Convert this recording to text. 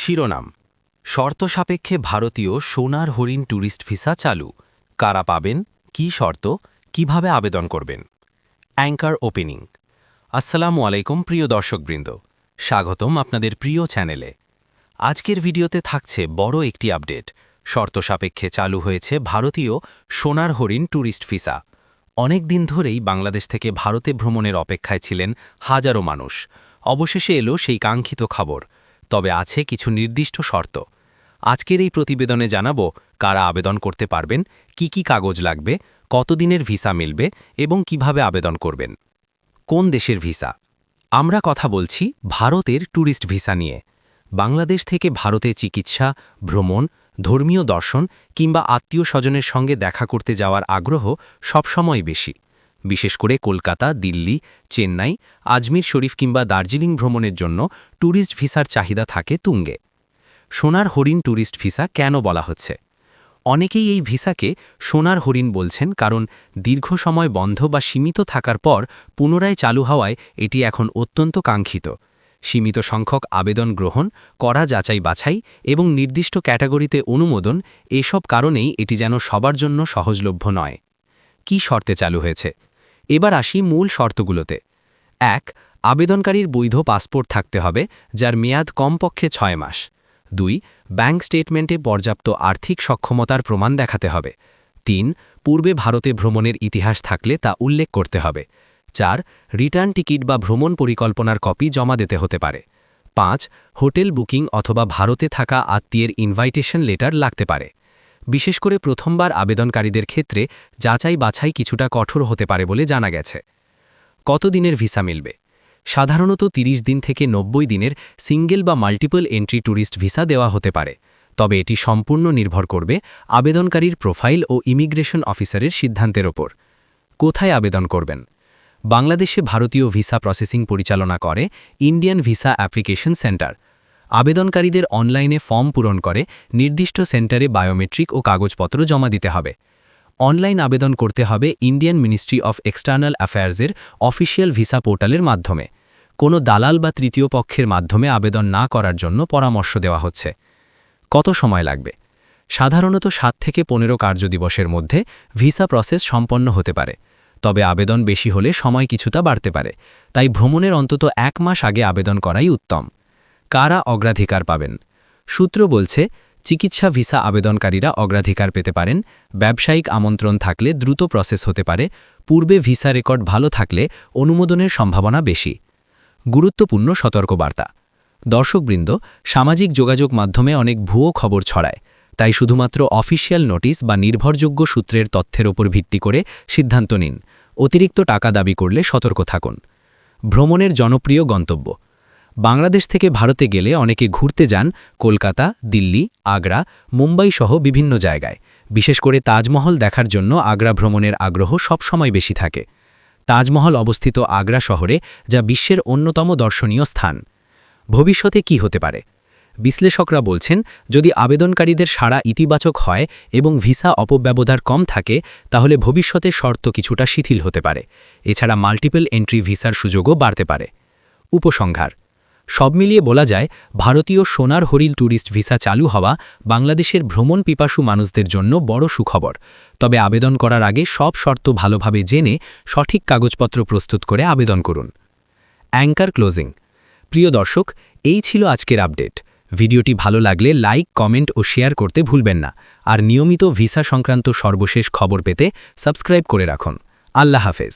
শিরোনাম শর্ত সাপেক্ষে ভারতীয় সোনার হরিণ ট্যুরিস্ট ভিসা চালু কারা পাবেন কী শর্ত কিভাবে আবেদন করবেন অ্যাঙ্কার ওপেনিং আসসালামু আলাইকুম প্রিয় দর্শকবৃন্দ স্বাগতম আপনাদের প্রিয় চ্যানেলে আজকের ভিডিওতে থাকছে বড় একটি আপডেট শর্ত সাপেক্ষে চালু হয়েছে ভারতীয় সোনার হরিণ ট্যুরিস্ট ভিসা অনেক দিন ধরেই বাংলাদেশ থেকে ভারতে ভ্রমণের অপেক্ষায় ছিলেন হাজারো মানুষ অবশেষে এলো সেই কাঙ্ক্ষিত খবর তবে আছে কিছু নির্দিষ্ট শর্ত আজকের এই প্রতিবেদনে জানাবো কারা আবেদন করতে পারবেন কি কাগজ লাগবে কতদিনের ভিসা মিলবে এবং কিভাবে আবেদন করবেন কোন দেশের ভিসা আমরা কথা বলছি ভারতের ট্যুরিস্ট ভিসা নিয়ে বাংলাদেশ থেকে ভারতে চিকিৎসা ভ্রমণ ধর্মীয় দর্শন কিংবা আত্মীয় স্বজনের সঙ্গে দেখা করতে যাওয়ার আগ্রহ সবসময় বেশি বিশেষ করে কলকাতা দিল্লি চেন্নাই আজমির শরীফ কিংবা দার্জিলিং ভ্রমণের জন্য ট্যুরিস্ট ভিসার চাহিদা থাকে তুঙ্গে সোনার হরিণ ট্যুরিস্ট ভিসা কেন বলা হচ্ছে অনেকেই এই ভিসাকে সোনার হরিণ বলছেন কারণ দীর্ঘ সময় বন্ধ বা সীমিত থাকার পর পুনরায় চালু হওয়ায় এটি এখন অত্যন্ত কাঙ্ক্ষিত সীমিত সংখ্যক আবেদন গ্রহণ করা যাচাই বাছাই এবং নির্দিষ্ট ক্যাটাগরিতে অনুমোদন এসব কারণেই এটি যেন সবার জন্য সহজলভ্য নয় কি শর্তে চালু হয়েছে এবার আসি মূল শর্তগুলোতে ১ আবেদনকারীর বৈধ পাসপোর্ট থাকতে হবে যার মেয়াদ কমপক্ষে ৬ মাস ২ ব্যাংক স্টেটমেন্টে পর্যাপ্ত আর্থিক সক্ষমতার প্রমাণ দেখাতে হবে ৩ পূর্বে ভারতে ভ্রমণের ইতিহাস থাকলে তা উল্লেখ করতে হবে ৪ রিটার্ন টিকিট বা ভ্রমণ পরিকল্পনার কপি জমা দিতে হতে পারে ৫ হোটেল বুকিং অথবা ভারতে থাকা আত্মীয়ের ইনভাইটেশন লেটার লাগতে পারে বিশেষ করে প্রথমবার আবেদনকারীদের ক্ষেত্রে যাচাই বাছাই কিছুটা কঠোর হতে পারে বলে জানা গেছে কতদিনের ভিসা মিলবে সাধারণত ৩০ দিন থেকে ৯০ দিনের সিঙ্গেল বা মাল্টিপল এন্ট্রি ট্যুরিস্ট ভিসা দেওয়া হতে পারে তবে এটি সম্পূর্ণ নির্ভর করবে আবেদনকারীর প্রোফাইল ও ইমিগ্রেশন অফিসারের সিদ্ধান্তের ওপর কোথায় আবেদন করবেন বাংলাদেশে ভারতীয় ভিসা প্রসেসিং পরিচালনা করে ইন্ডিয়ান ভিসা অ্যাপ্লিকেশন সেন্টার আবেদনকারীদের অনলাইনে ফর্ম পূরণ করে নির্দিষ্ট সেন্টারে বায়োমেট্রিক ও কাগজপত্র জমা দিতে হবে অনলাইন আবেদন করতে হবে ইন্ডিয়ান মিনিস্ট্রি অফ এক্সটার্নাল অ্যাফেয়ার্সের অফিসিয়াল ভিসা পোর্টালের মাধ্যমে কোনো দালাল বা তৃতীয় পক্ষের মাধ্যমে আবেদন না করার জন্য পরামর্শ দেওয়া হচ্ছে কত সময় লাগবে সাধারণত ৭ থেকে ১৫ কার্যদিবসের মধ্যে ভিসা প্রসেস সম্পন্ন হতে পারে তবে আবেদন বেশি হলে সময় কিছুটা বাড়তে পারে তাই ভ্রমণের অন্তত ১ মাস আগে আবেদন করাই উত্তম কারা অগ্রাধিকার পাবেন সূত্র বলছে চিকিৎসা ভিসা আবেদনকারীরা অগ্রাধিকার পেতে পারেন ব্যবসায়িক আমন্ত্রণ থাকলে দ্রুত প্রসেস হতে পারে পূর্বে ভিসা রেকর্ড ভালো থাকলে অনুমোদনের সম্ভাবনা বেশি গুরুত্বপূর্ণ সতর্কবার্তা দর্শকবৃন্দ সামাজিক যোগাযোগ মাধ্যমে অনেক ভুয়ো খবর ছড়ায় তাই শুধুমাত্র অফিসিয়াল নোটিশ বা নির্ভরযোগ্য সূত্রের তথ্যের ওপর ভিত্তি করে সিদ্ধান্ত নিন অতিরিক্ত টাকা দাবি করলে সতর্ক থাকুন ভ্রমণের জনপ্রিয় গন্তব্য বাংলাদেশ থেকে ভারতে গেলে অনেকে ঘুরতে যান কলকাতা দিল্লি আগ্রা মুম্বাই সহ বিভিন্ন জায়গায় বিশেষ করে তাজমহল দেখার জন্য আগ্রা ভ্রমণের আগ্রহ সবসময় বেশি থাকে তাজমহল অবস্থিত আগ্রা শহরে যা বিশ্বের অন্যতম দর্শনীয় স্থান ভবিষ্যতে কি হতে পারে বিশ্লেষকরা বলছেন যদি আবেদনকারীদের সাড়া ইতিবাচক হয় এবং ভিসা অপব্যবহার কম থাকে তাহলে ভবিষ্যতে শর্ত কিছুটা শিথিল হতে পারে এছাড়া মাল্টিপল এন্ট্রি ভিসার সুযোগও বাড়তে পারে উপসংহার সব মিলিয়ে বলা যায় ভারতীয় সোনার হরিণ ট্যুরিস্ট ভিসা চালু হওয়া বাংলাদেশের ভ্রমণ পিপাসু মানুষদের জন্য বড় সুখবর তবে আবেদন করার আগে সব শর্ত ভালোভাবে জেনে সঠিক কাগজপত্র প্রস্তুত করে আবেদন করুন অ্যাঙ্কার ক্লোজিং প্রিয় দর্শক এই ছিল আজকের আপডেট ভিডিওটি ভালো লাগলে লাইক কমেন্ট ও শেয়ার করতে ভুলবেন না আর নিয়মিত ভিসা সংক্রান্ত সর্বশেষ খবর পেতে সাবস্ক্রাইব করে রাখুন আল্লাহ হাফেজ